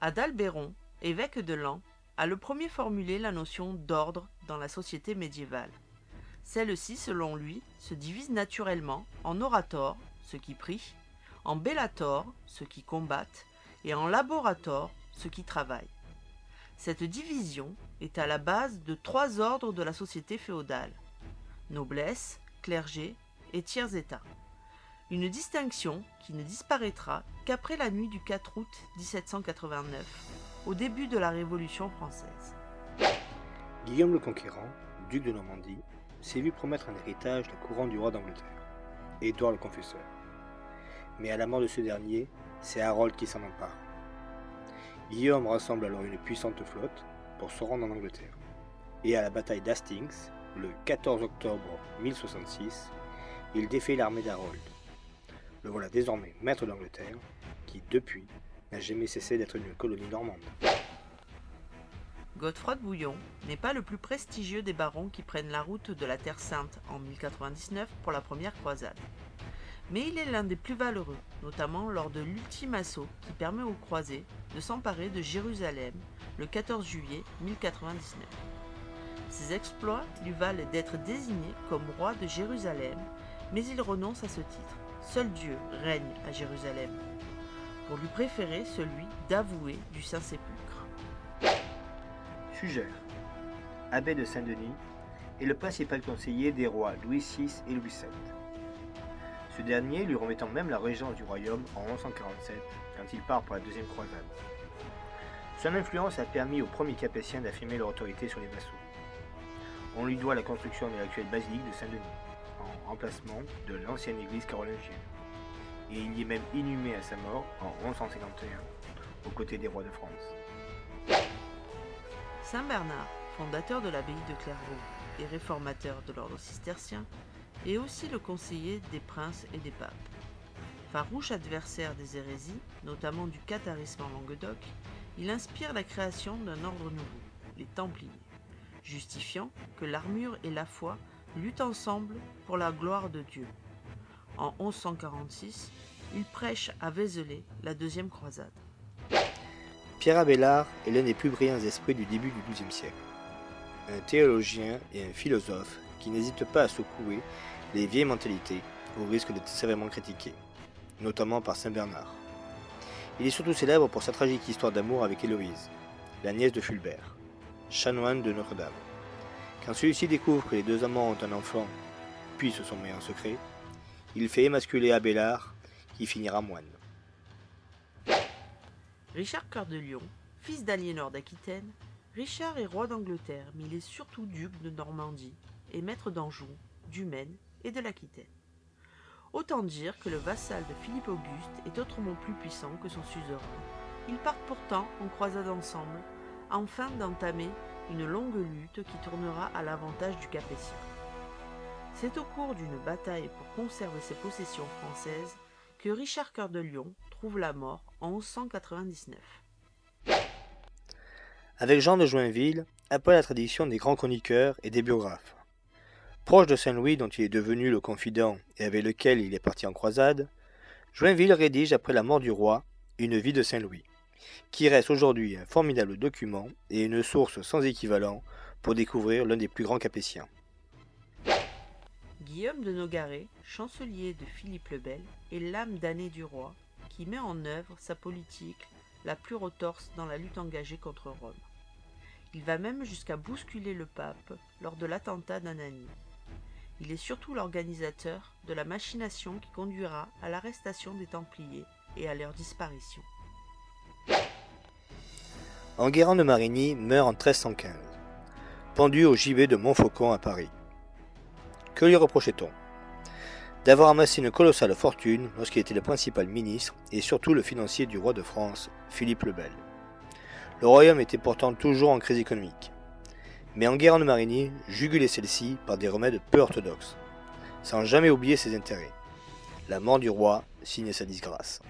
Adalbéron, évêque de Laon, a le premier formulé la notion d'ordre dans la société médiévale. Celle-ci, selon lui, se divise naturellement en orators, ceux qui prient, en bellators, ceux qui combattent, et en laborators, ceux qui travaillent. Cette division est à la base de trois ordres de la société féodale: noblesse, clergé et tiers-état. Une distinction qui ne disparaîtra qu'après la nuit du 4 août 1789, au début de la Révolution française. Guillaume le Conquérant, duc de Normandie, s'est vu promettre un héritage de courant du roi d'Angleterre, Édouard le Confesseur. Mais à la mort de ce dernier, c'est Harold qui s'en empare. Guillaume rassemble alors une puissante flotte pour se rendre en Angleterre. Et à la bataille d'Hastings, le 14 octobre 1066, il défait l'armée d'Harold. Le voilà désormais maître d'Angleterre, qui depuis n'a jamais cessé d'être une colonie normande. Godefroy de Bouillon n'est pas le plus prestigieux des barons qui prennent la route de la Terre Sainte en 1099 pour la première croisade. Mais il est l'un des plus valeureux, notamment lors de l'ultime assaut qui permet aux croisés de s'emparer de Jérusalem le 14 juillet 1099. Ses exploits lui valent d'être désigné comme roi de Jérusalem, mais il renonce à ce titre. Seul Dieu règne à Jérusalem, pour lui préférer celui d'avoué du Saint-Sépulcre. Fugère, abbé de Saint-Denis, est le principal conseiller des rois Louis VI et Louis VII. Ce dernier lui remettant même la régence du royaume en 1147, quand il part pour la deuxième croisade. Son influence a permis aux premiers capétiens d'affirmer leur autorité sur les vassaux. On lui doit la construction de l'actuelle basilique de Saint-Denis, en remplacement de l'ancienne église carolingienne. Et il y est même inhumé à sa mort en 1151, aux côtés des rois de France. Saint Bernard, fondateur de l'abbaye de Clairvaux et réformateur de l'ordre cistercien, est aussi le conseiller des princes et des papes. Farouche adversaire des hérésies, notamment du catharisme en Languedoc, il inspire la création d'un ordre nouveau, les Templiers, justifiant que l'armure et la foi luttent ensemble pour la gloire de Dieu. En 1146, il prêche à Vézelay la deuxième croisade. Pierre Abélard est l'un des plus brillants esprits du début du XIIe siècle. Un théologien et un philosophe qui n'hésite pas à secouer les vieilles mentalités au risque d'être sévèrement critiqué, notamment par Saint Bernard. Il est surtout célèbre pour sa tragique histoire d'amour avec Héloïse, la nièce de Fulbert, chanoine de Notre-Dame. Quand celui-ci découvre que les deux amants ont un enfant, puis se sont mis en secret, il fait émasculer Abélard, qui finira moine. Richard Cœur de Lion, fils d'Aliénor d'Aquitaine, Richard est roi d'Angleterre, mais il est surtout duc de Normandie et maître d'Anjou, du Maine et de l'Aquitaine. Autant dire que le vassal de Philippe Auguste est autrement plus puissant que son suzerain. Ils partent pourtant en croisade ensemble, afin d'entamer une longue lutte qui tournera à l'avantage du Capétien. C'est au cours d'une bataille pour conserver ses possessions françaises que Richard Cœur de Lion trouve la mort en 1199. Avec Jean de Joinville, appelle la tradition des grands chroniqueurs et des biographes. Proche de Saint-Louis dont il est devenu le confident et avec lequel il est parti en croisade, Joinville rédige après la mort du roi une vie de Saint-Louis, qui reste aujourd'hui un formidable document et une source sans équivalent pour découvrir l'un des plus grands capétiens. Guillaume de Nogaret, chancelier de Philippe le Bel, est l'âme damnée du roi, qui met en œuvre sa politique la plus retorse dans la lutte engagée contre Rome. Il va même jusqu'à bousculer le pape lors de l'attentat d'Anagni. Il est surtout l'organisateur de la machination qui conduira à l'arrestation des Templiers et à leur disparition. Enguerrand de Marigny meurt en 1315, pendu au gibet de Montfaucon à Paris. Que lui reprochait-on? D'avoir amassé une colossale fortune lorsqu'il était le principal ministre et surtout le financier du roi de France, Philippe le Bel. Le royaume était pourtant toujours en crise économique. Mais Enguerrand de Marigny jugulait celle-ci par des remèdes peu orthodoxes, sans jamais oublier ses intérêts. La mort du roi signait sa disgrâce.